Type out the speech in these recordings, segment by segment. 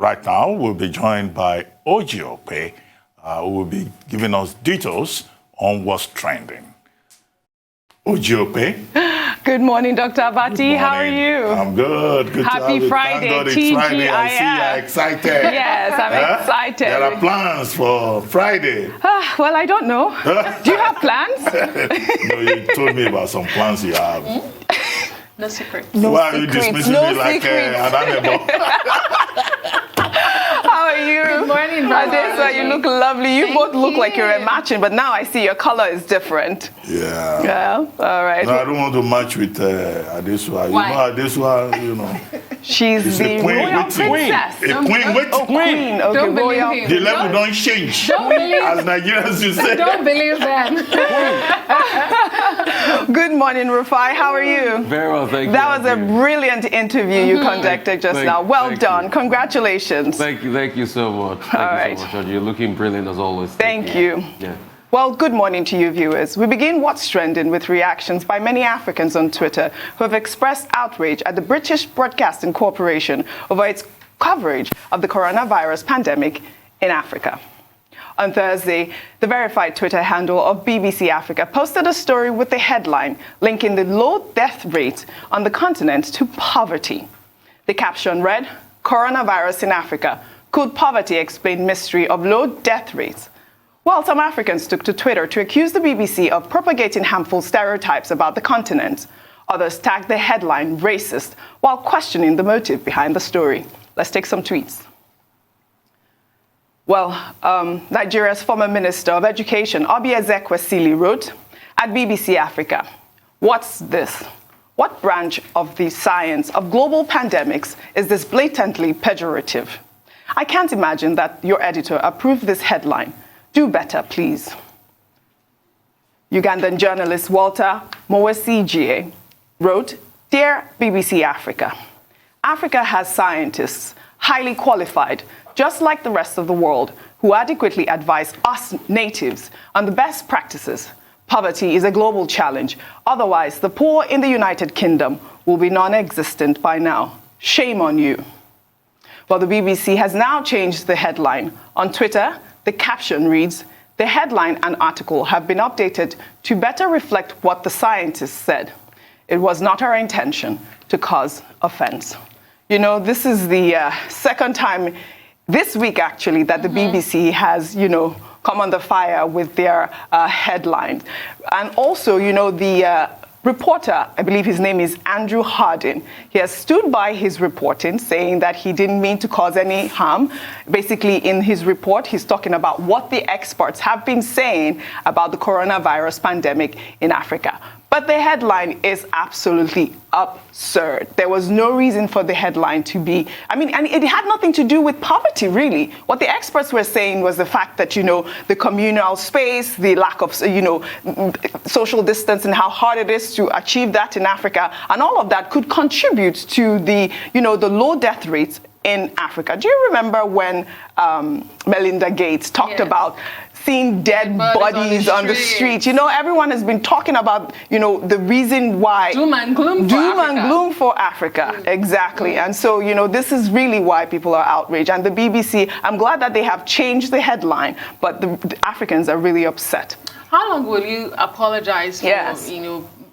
Right now, we'll be joined by Okpe, who will be giving us details on what's trending. Okpe. Good morning, Dr. Abati. How are you? I'm good. Good Happy to have Friday, you. Thank God it's Friday. I see you're excited. Yes, I'm excited. There are plans for Friday. Well, I don't know. Do you have plans? No, you told me about some plans you have. No secrets. No Why secrets. Are you dismissing me like an animal? How are you? Good morning, Adesa, you look lovely. You both look like you're matching, but now I see your color is different. Yeah. Yeah, all right. No, I don't want to match with Adesua. Why? You know Adesua, you know. She's the royal princess. A queen, wait. Oh, queen. Okay, don't royal. believe him. The level don't change. Don't believe. As Nigerians, you say. Don't believe them. Good morning, Rufai. How are you? Very well, thank you. That was a brilliant interview you conducted just now. Well done. Congratulations. Thank you so much. Thank you so much. You're looking brilliant as always. Thank you. Yeah. Well, good morning to you viewers. We begin What's Trending with reactions by many Africans on Twitter who have expressed outrage at the British Broadcasting Corporation over its coverage of the coronavirus pandemic in Africa. On Thursday, the verified Twitter handle of BBC Africa posted a story with the headline linking the low death rate on the continent to poverty. The caption read, "Coronavirus in Africa. Could poverty explain mystery of low death rates?" While some Africans took to Twitter to accuse the BBC of propagating harmful stereotypes about the continent, others tagged the headline racist while questioning the motive behind the story. Let's take some tweets. Well, Nigeria's former Minister of Education, Obi Ezekwesili, wrote at BBC Africa, "What's this? What branch of the science of global pandemics is this blatantly pejorative? I can't imagine that your editor approved this headline. Do better, please." Ugandan journalist Walter Mowesigie wrote, "Dear BBC Africa, Africa has scientists, highly qualified, just like the rest of the world, who adequately advise us natives on the best practices. Poverty is a global challenge. Otherwise, the poor in the United Kingdom will be non-existent by now. Shame on you." Well, the BBC has now changed the headline. On Twitter, the caption reads, "The headline and article have been updated to better reflect what the scientists said. It was not our intention to cause offense." You know, this is the second time this week, actually, that the BBC has, come under fire with their headlines. And also, the reporter, I believe his name is Andrew Hardin, he has stood by his reporting, saying that he didn't mean to cause any harm. Basically, in his report, he's talking about what the experts have been saying about the coronavirus pandemic in Africa. But the headline is absolutely absurd. There was no reason for the headline to be, and it had nothing to do with poverty, really. What the experts were saying was the fact that, the communal space, the lack of, social distance and how hard it is to achieve that in Africa, and all of that could contribute to the, the low death rates in Africa. Do you remember when Melinda Gates talked about seeing dead bodies on the street? Everyone has been talking about, the reason why. Doom and gloom for Africa. Exactly. And so, this is really why people are outraged. And the BBC, I'm glad that they have changed the headline, but the Africans are really upset. How long will you apologize for, Yes.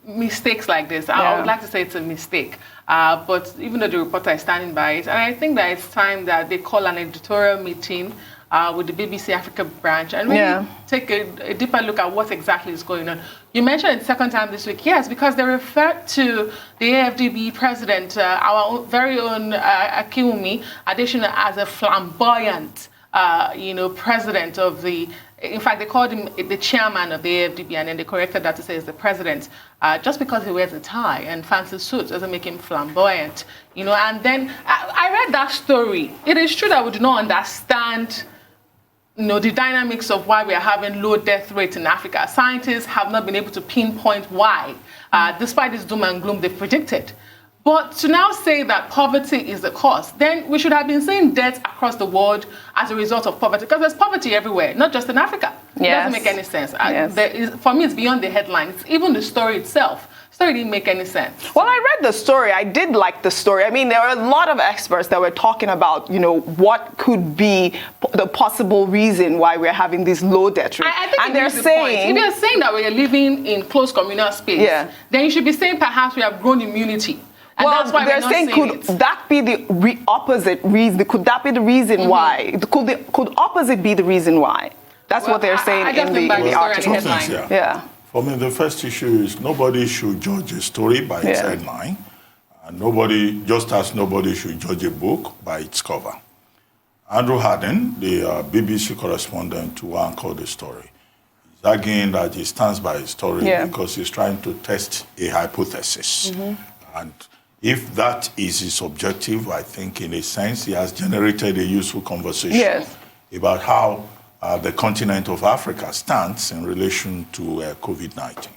mistakes like this? I would like to say it's a mistake. But even though the reporter is standing by it, and I think that it's time that they call an editorial meeting with the BBC Africa branch and really take a deeper look at what exactly is going on. You mentioned it the second time this week, yes, because they referred to the AFDB president, our very own Akiwumi Adesina, as a flamboyant, president of the. In fact, they called him the chairman of the AFDB, and then they corrected that to say it's the president. Just because he wears a tie and fancy suits doesn't make him flamboyant, And then I read that story. It is true that we do not understand, the dynamics of why we are having low death rates in Africa. Scientists have not been able to pinpoint why, despite this doom and gloom they've predicted. But to now say that poverty is the cause, then we should have been seeing deaths across the world as a result of poverty, because there's poverty everywhere, not just in Africa. It doesn't make any sense. For me, it's beyond the headlines. Even the story itself. Story didn't make any sense. Well, I read the story. I did like the story. I mean, there were a lot of experts that were talking about, what could be the possible reason why we're having these low death rates. I think they're saying, if you're saying that we are living in close communal space, then you should be saying perhaps we have grown immunity. And that's why they're saying, could that be the opposite reason? Could that be the reason why? Could opposite be the reason why? That's what they're saying in the article. Yeah. For me, the first issue is nobody should judge a story by its headline. And nobody, just as nobody should judge a book by its cover. Andrew Harden, the BBC correspondent who anchored the story, is arguing that he stands by his story because he's trying to test a hypothesis. And if that is his objective, I think in a sense he has generated a useful conversation about how the continent of Africa stands in relation to COVID-19.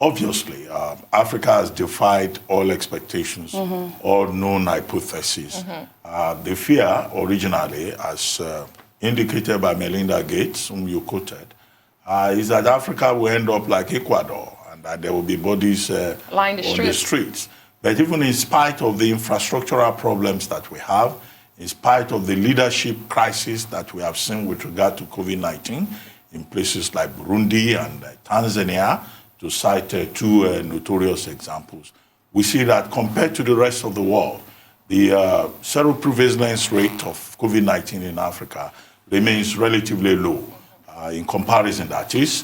Obviously, Africa has defied all expectations, all known hypotheses. The fear originally, as indicated by Melinda Gates, whom you quoted, is that Africa will end up like Ecuador and that there will be bodies on the streets. But even in spite of the infrastructural problems that we have, in spite of the leadership crisis that we have seen with regard to COVID-19 in places like Burundi and Tanzania, to cite two notorious examples, we see that compared to the rest of the world, the seroprevalence rate of COVID-19 in Africa remains relatively low in comparison, that is,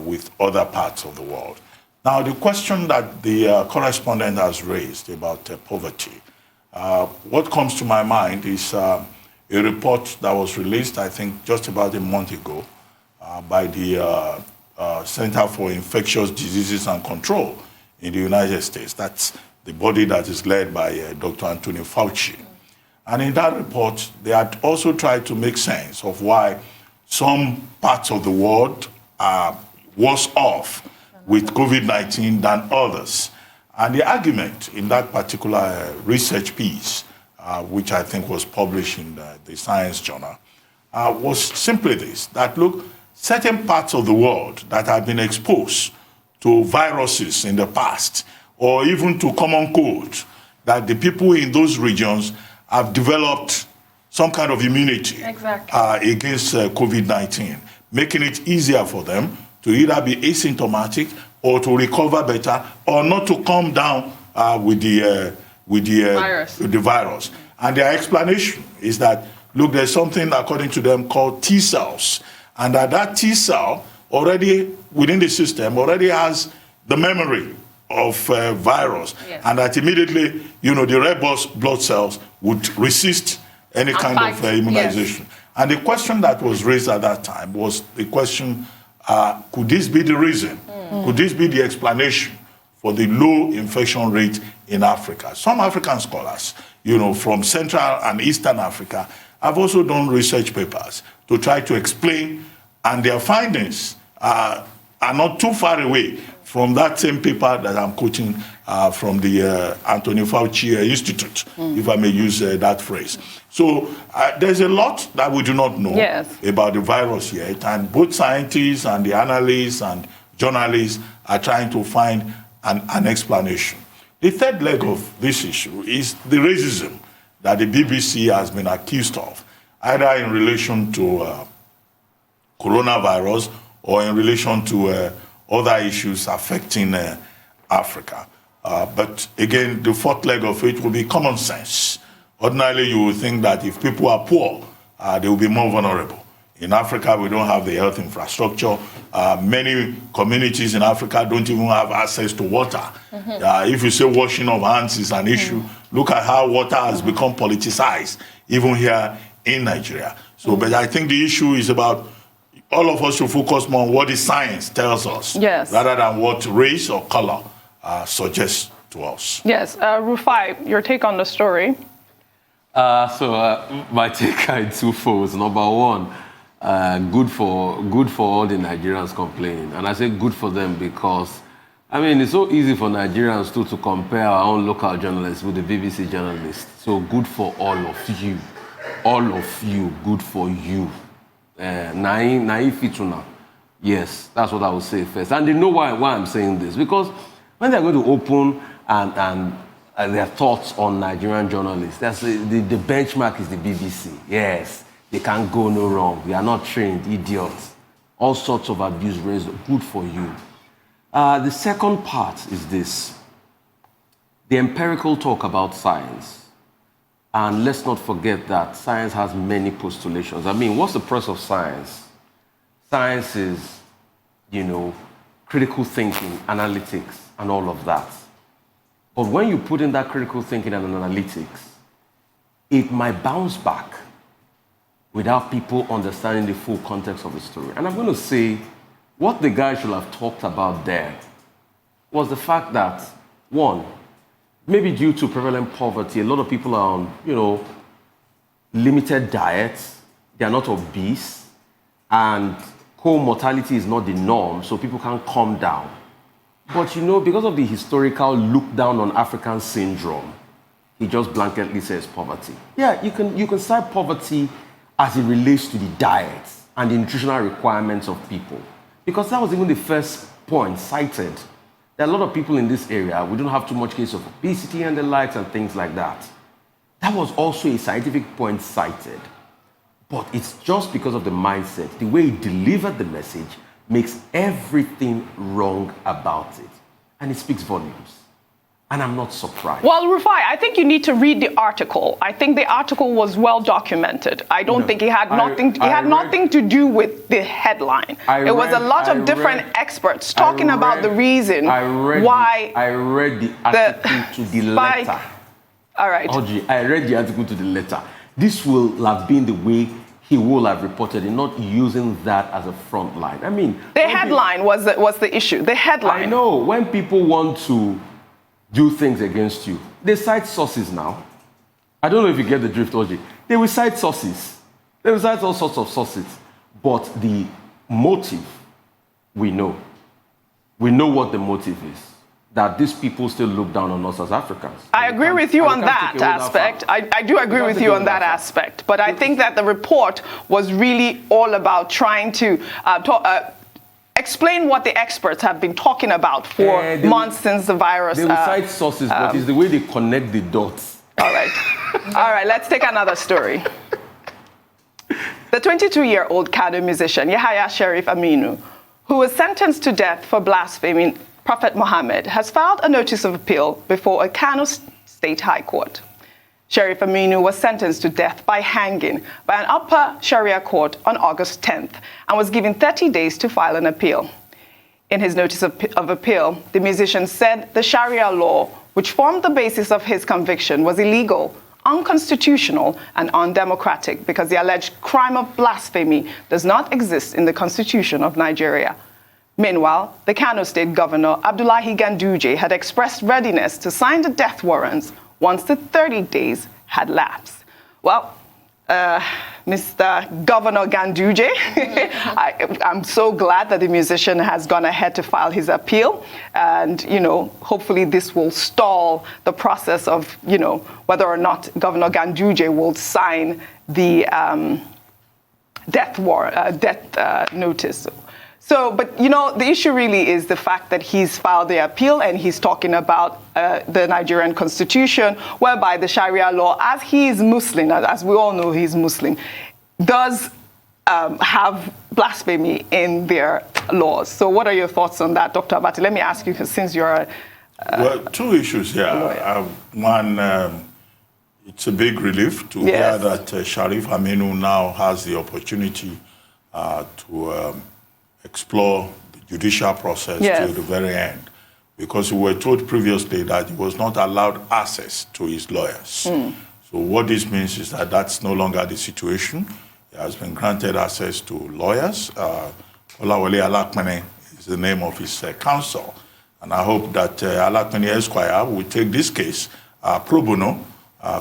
with other parts of the world. Now, the question that the correspondent has raised about poverty, what comes to my mind is a report that was released, I think, just about a month ago by the Center for Infectious Diseases and Control in the United States. That's the body that is led by Dr. Anthony Fauci. And in that report, they had also tried to make sense of why some parts of the world are worse off with COVID-19 than others. And the argument in that particular research piece, which I think was published in the Science Journal, was simply this, that look, certain parts of the world that have been exposed to viruses in the past, or even to common cold, that the people in those regions have developed some kind of immunity against COVID-19, making it easier for them to either be asymptomatic or to recover better, or not to come down with the virus. And their explanation is that, look, there's something, according to them, called T cells. And that T cell already, within the system, already has the memory of virus. And that immediately, the red blood cells would resist any kind of immunization. And the question that was raised at that time was the question, could this be the reason? Could this be the explanation for the low infection rate in Africa? Some African scholars, from Central and Eastern Africa, have also done research papers to try to explain, and their findings are not too far away from that same paper that I'm quoting from the Anthony Fauci Institute, if I may use that phrase. So there's a lot that we do not know about the virus yet, and both scientists and the analysts and journalists are trying to find an explanation. The third leg of this issue is the racism that the BBC has been accused of, either in relation to coronavirus or in relation to other issues affecting Africa. But again, the fourth leg of it will be common sense. Ordinarily, you would think that if people are poor, they will be more vulnerable. In Africa, we don't have the health infrastructure. Many communities in Africa don't even have access to water. If you say washing of hands is an issue, look at how water has become politicized, even here in Nigeria. So, but I think the issue is about all of us should focus more on what the science tells us, rather than what race or color suggests to us. Yes, Rufai, your take on the story? My take are twofold. Number one, good for all the Nigerians complaining, and I say good for them because I mean, it's so easy for Nigerians to compare our own local journalists with the BBC journalists. So good for all of you. All of you, good for you. Naifituna. Yes, that's what I would say first. And they know why I'm saying this. Because when they're going to open and their thoughts on Nigerian journalists, that's the benchmark is the BBC. Yes, they can't go no wrong. We are not trained, idiots. All sorts of abuse raised. Good for you. The second part is this. The empirical talk about science. And let's not forget that science has many postulations. I mean, what's the purpose of science? Science is, critical thinking, analytics, and all of that. But when you put in that critical thinking and analytics, it might bounce back without people understanding the full context of the story. And I'm going to say, what the guy should have talked about there was the fact that, one, maybe due to prevalent poverty, a lot of people are on, limited diets. They are not obese. And co-mortality is not the norm, so people can't calm down. But, because of the historical look down on African syndrome, he just blanketly says poverty. Yeah, you can cite poverty as it relates to the diets and the nutritional requirements of people. Because that was even the first point cited. There are a lot of people in this area, we don't have too much case of obesity and the likes and things like that. That was also a scientific point cited. But it's just because of the mindset, the way he delivered the message makes everything wrong about it. And it speaks volumes. And I'm not surprised. Well, Rufai, I think you need to read the article. I think the article was well documented. I don't think it had nothing to do with the headline. It was a lot of different experts talking about the reason why. I read the article to the letter. All right. Audrey, I read the article to the letter. This will have been the way he will have reported it, not using that as a front line. I mean, the headline was the issue. The headline. I know when people want to do things against you, they cite sources now. I don't know if you get the drift, Oji. They will cite sources. They will cite all sorts of sources. But the motive, we know. We know what the motive is. That these people still look down on us as Africans. I agree with you on that aspect. I do agree with you on that aspect. But I think that the report was really all about trying to explain what the experts have been talking about for months since the virus. They will cite sources, but it's the way they connect the dots. All right. All right, let's take another story. The 22-year-old Kano musician, Yahaya Sharif Aminu, who was sentenced to death for blaspheming Prophet Muhammad, has filed a notice of appeal before a Kano State High Court. Sharif Aminu was sentenced to death by hanging by an upper Sharia court on August 10th and was given 30 days to file an appeal. In his notice of appeal, the musician said the Sharia law, which formed the basis of his conviction, was illegal, unconstitutional, and undemocratic because the alleged crime of blasphemy does not exist in the Constitution of Nigeria. Meanwhile, the Kano State Governor, Abdullahi Ganduje, had expressed readiness to sign the death warrants once the 30 days had lapsed. Well, Mr. Governor Ganduje, I'm so glad that the musician has gone ahead to file his appeal. And, hopefully this will stall the process of, whether or not Governor Ganduje will sign the death notice. So, but, the issue really is the fact that he's filed the appeal and he's talking about the Nigerian constitution, whereby the Sharia law, as he is Muslim, as we all know he's Muslim, does have blasphemy in their laws. So what are your thoughts on that, Dr. Abati? Let me ask you, since you're well, two issues here. One, it's a big relief to hear that Sharif Aminu now has the opportunity to explore the judicial process to the very end, because we were told previously that he was not allowed access to his lawyers. So what this means is that that's no longer the situation. He has been granted access to lawyers. Olawale Alakmene is the name of his counsel. And I hope that Alakmene Esquire will take this case pro bono,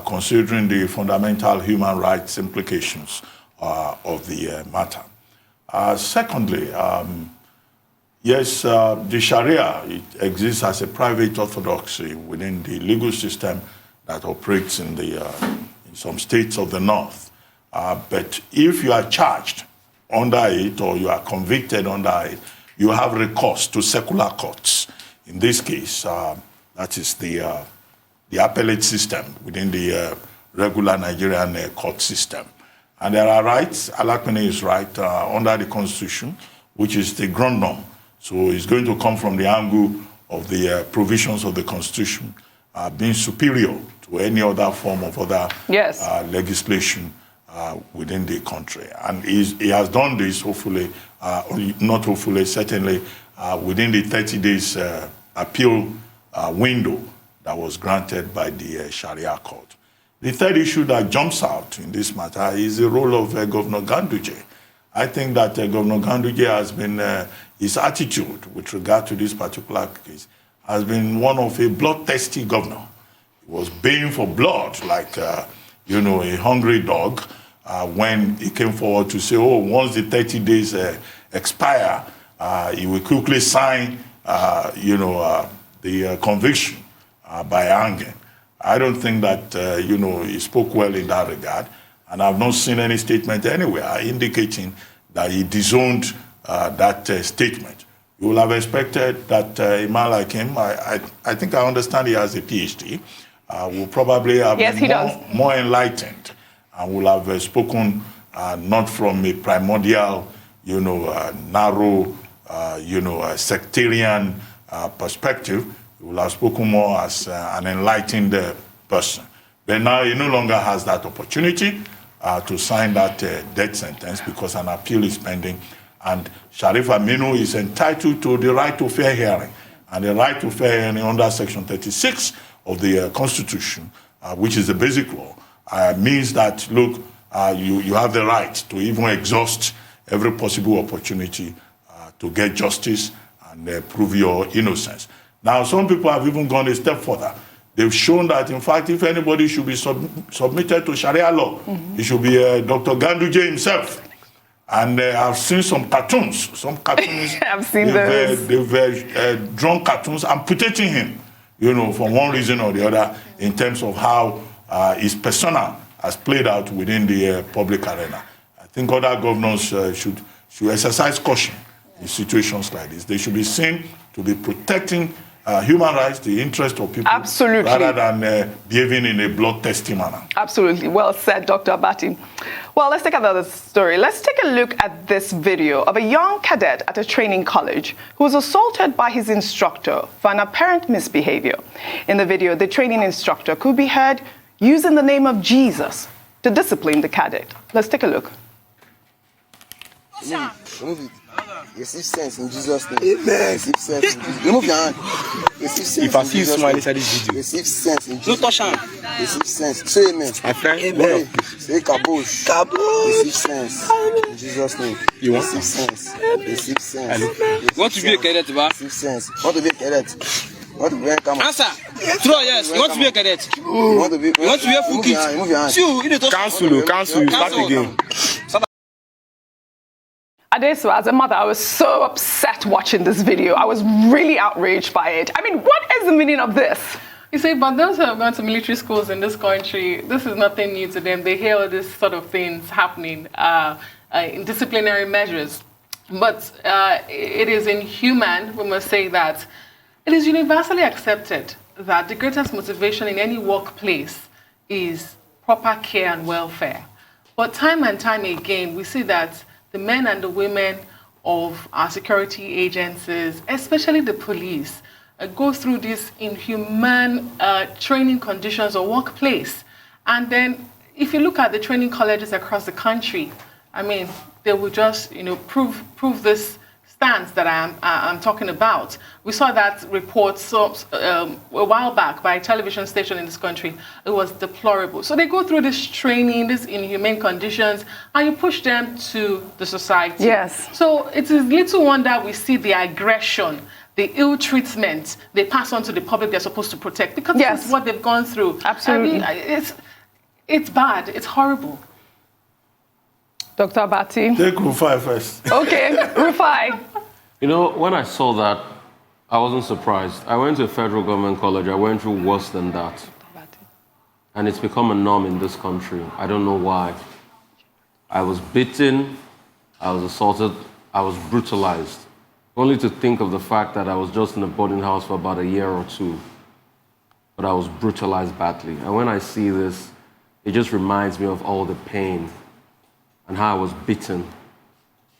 considering the fundamental human rights implications of the matter. Secondly, Yes, the Sharia, it exists as a private orthodoxy within the legal system that operates in some states of the North. But if you are charged under it or you are convicted under it, you have recourse to secular courts. In this case, that is the appellate system within the regular Nigerian court system. And there are rights. Alakmene is right under the Constitution, which is the ground norm. So it's going to come from the angle of the provisions of the Constitution being superior to any other form of other legislation within the country. And he has done this, hopefully, not hopefully, certainly, within the 30 days appeal window that was granted by the Sharia court. The third issue that jumps out in this matter is the role of Governor Ganduje. I think that Governor Ganduje has been, his attitude with regard to this particular case has been one of a bloodthirsty governor. He was baying for blood like, a hungry dog when he came forward to say, oh, once the 30 days expire, he will quickly sign, the conviction by hanging. I don't think that, he spoke well in that regard. And I've not seen any statement anywhere indicating that he disowned that statement. You will have expected that a man like him, I think I understand he has a PhD, will probably have been more enlightened and will have spoken not from a primordial, narrow, sectarian perspective. He will have spoken more as an enlightened person. But now he no longer has that opportunity to sign that death sentence because an appeal is pending. And Sharif Aminu is entitled to the right to fair hearing. And the right to fair hearing under Section 36 of the Constitution, which is the basic law, means that, look, you have the right to even exhaust every possible opportunity to get justice and prove your innocence. Now, some people have even gone a step further. They've shown that, in fact, if anybody should be submitted to Sharia law, it should be Dr. Ganduje himself. And I've seen some cartoons. I've seen those. They've drawn cartoons amputating him, for one reason or the other, in terms of how his persona has played out within the public arena. I think other governors should exercise caution in situations like this. They should be seen to be protecting human rights, the interest of people, absolutely, rather than behaving in a bloodthirsty manner. Absolutely. Well said, Dr. Abati. Well, let's take another story. Let's take a look at this video of a young cadet at a training college who was assaulted by his instructor for an apparent misbehavior. In the video, the training instructor could be heard using the name of Jesus to discipline the cadet. Let's take a look. Receive sense in Jesus' name. Amen. Receive sense in Jesus' name. Remove your hand. Receive sense. If I see you smile inside this video. Receive sense in Jesus' name. No touch hand. Receive sense. Say amen. My friend. Amen. Say kabosh. Kabosh. Receive sense in Jesus' name. You want? Receive sense. Receive sense. You want to be a cadet, ba? Receive sense. Want to be a cadet? Want to be a cadet? Answer. True or yes? You want to be a cadet? You want to be a full kid? Remove your hand. See you need to cancel. You start again. Adesu, as a mother, I was so upset watching this video. I was really outraged by it. I mean, what is the meaning of this? You see, but those who have gone to military schools in this country, this is nothing new to them. They hear all these sort of things happening in disciplinary measures. But it is inhuman, we must say that. It is universally accepted that the greatest motivation in any workplace is proper care and welfare. But time and time again, we see that the men and the women of our security agencies, especially the police, go through these inhumane training conditions or workplace. And then if you look at the training colleges across the country, I mean, they will just, prove this stance that I'm talking about. We saw that report a while back by a television station in this country. It was deplorable. So they go through this training, these inhumane conditions, and you push them to the society. Yes. So it is little wonder we see the aggression, the ill treatment they pass on to the public they're supposed to protect, because this is what they've gone through. Absolutely. I mean, it's bad. It's horrible. Dr. Abati. Take Rufai first. Okay, Rufai. You know, when I saw that, I wasn't surprised. I went to a federal government college. I went through worse than that. And it's become a norm in this country. I don't know why. I was beaten, I was assaulted, I was brutalized. Only to think of the fact that I was just in a boarding house for about a year or two. But I was brutalized badly. And when I see this, it just reminds me of all the pain and how I was beaten,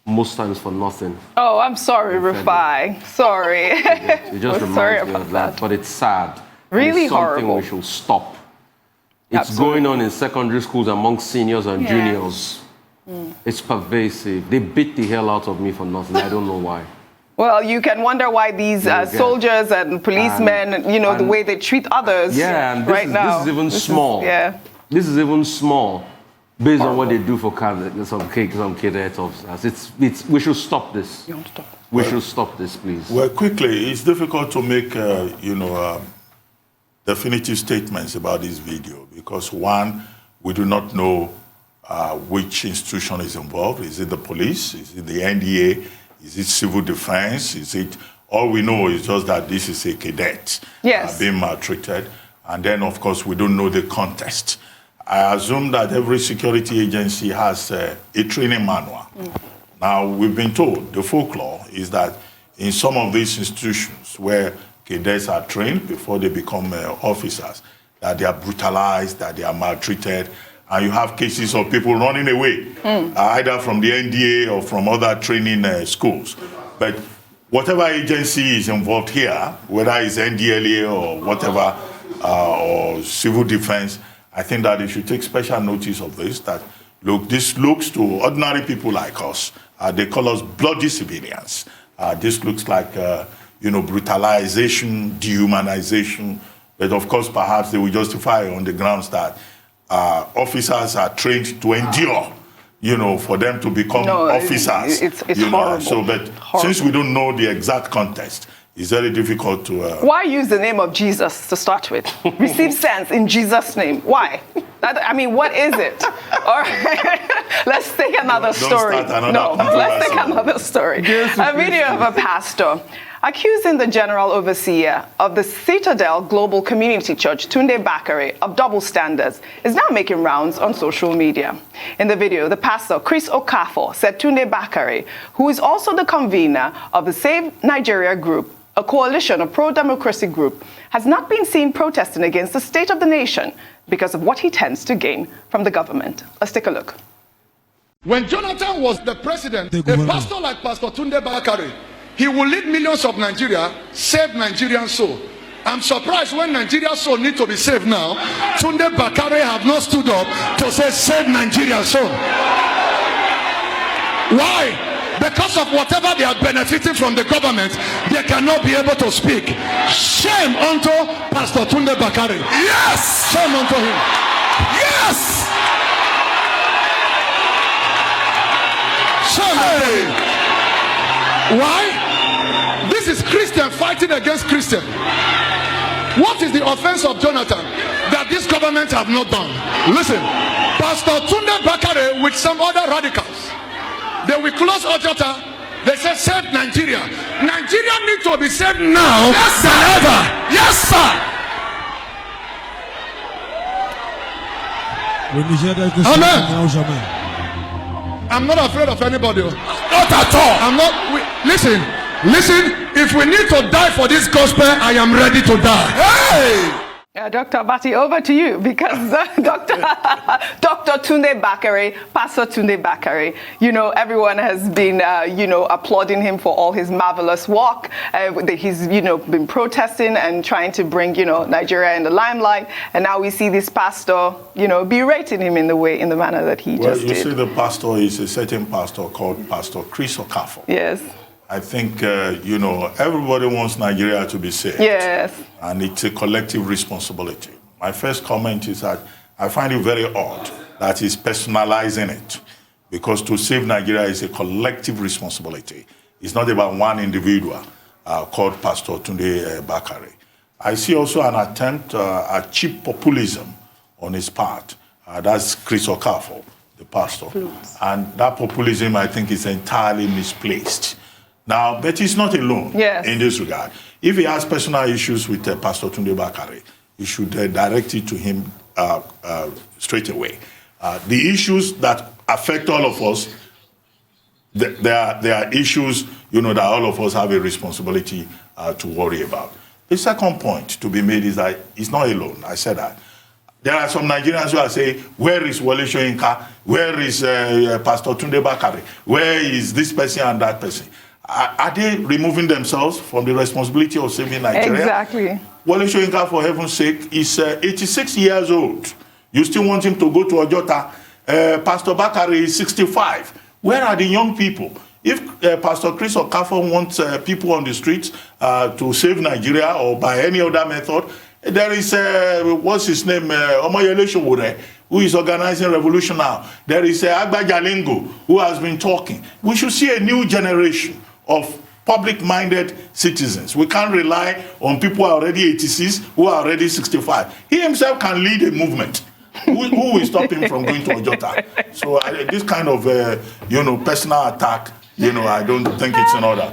most times for nothing. Oh, I'm sorry, Rufai. Sorry. It just reminds me of that. But it's sad. Really it's something horrible. we should stop. It's Absolutely. going on in secondary schools among seniors and juniors. It's pervasive. They beat the hell out of me for nothing. I don't know why. Well, you can wonder why these soldiers and policemen, you know, the way they treat others and right now. This is even small. This is even small based on what they do for some cadets officers. We should stop this. We should stop this, please. Well, quickly, it's difficult to make, definitive statements about this video because, one, we do not know which institution is involved. Is it the police? Is it the NDA? Is it civil defense? Is it... All we know is just that this is a cadet being maltreated. And then, of course, we don't know the context. I assume that every security agency has a training manual. Now, we've been told, the folklore is that in some of these institutions where cadets are trained before they become officers, that they are brutalized, that they are maltreated, and you have cases of people running away, either from the NDA or from other training schools. But whatever agency is involved here, whether it's NDLA or whatever, or civil defense, I think that they should take special notice of this, that, look, this looks to ordinary people like us. They call us bloody civilians. This looks like, brutalization, dehumanization. But of course, perhaps they will justify on the grounds that officers are trained to endure, for them to become officers. It's horrible. So, since we don't know the exact context, it's very difficult to... Why use the name of Jesus to start with? Receive sense in Jesus' name. Why? What is it? All right. Let's take another story. Let's take another story. A video of a pastor accusing the general overseer of the Citadel Global Community Church, Tunde Bakare, of double standards is now making rounds on social media. In the video, the pastor, Chris Okafor, said Tunde Bakare, who is also the convener of the Save Nigeria group, a coalition of pro-democracy group, has not been seen protesting against the state of the nation because of what he tends to gain from the government. Let's take a look. When Jonathan was the president, a pastor like Pastor Tunde Bakare, he will lead millions of Nigeria, save Nigerian soul. I'm surprised when Nigeria's soul need to be saved now, Tunde Bakare have not stood up to say save Nigerian soul. Why? Because of whatever they are benefiting from the government, they cannot be able to speak. Shame unto Pastor Tunde Bakare. Yes! Shame unto him. Yes! Shame unto him. Why? This is Christian fighting against Christian. What is the offense of Jonathan that this government have not done? Listen, Pastor Tunde Bakare with some other radicals, they will close Ojota. They say save Nigeria. Nigeria needs to be saved now than ever. Yes, sir. Amen. I'm not afraid of anybody. Not at all. I'm not. Listen. If we need to die for this gospel, I am ready to die. Hey! Dr. Abati, over to you, because Dr. Tunde Bakare, Pastor Tunde Bakare, everyone has been, applauding him for all his marvelous work. He's, been protesting and trying to bring, Nigeria in the limelight. And now we see this pastor, berating him in the manner that he just did. Well, you see, the pastor is a certain pastor called Pastor Chris Okafor. Yes. I think, everybody wants Nigeria to be saved. Yes. And it's a collective responsibility. My first comment is that I find it very odd that he's personalizing it, because to save Nigeria is a collective responsibility. It's not about one individual called Pastor Tunde Bakare. I see also an attempt at cheap populism on his part. That's Chris Okafor, the pastor. And that populism, I think, is entirely misplaced. Now, but he's not alone Yes. in this regard. If he has personal issues with Pastor Tunde Bakare, he should direct it to him straight away. The issues that affect all of us, there are issues, that all of us have a responsibility to worry about. The second point to be made is that he's not alone. I said that. There are some Nigerians who are saying, where is Wole Soyinka? Where is Pastor Tunde Bakare? Where is this person and that person? Are they removing themselves from the responsibility of saving Nigeria? Exactly. Wole Soyinka, for heaven's sake, is 86 years old. You still want him to go to Ojota? Pastor Bakare is 65. Where are the young people? If Pastor Chris Okafor wants people on the streets to save Nigeria or by any other method, there is, what's his name, Omoyele Sowore, who is organizing revolution now. There is Agba Jalingo, who has been talking. We should see a new generation of public-minded citizens. We can't rely on people who are already 86, who are already 65. He himself can lead a movement. Who will stop him from going to Ojota? So this kind of, personal attack, I don't think it's in order.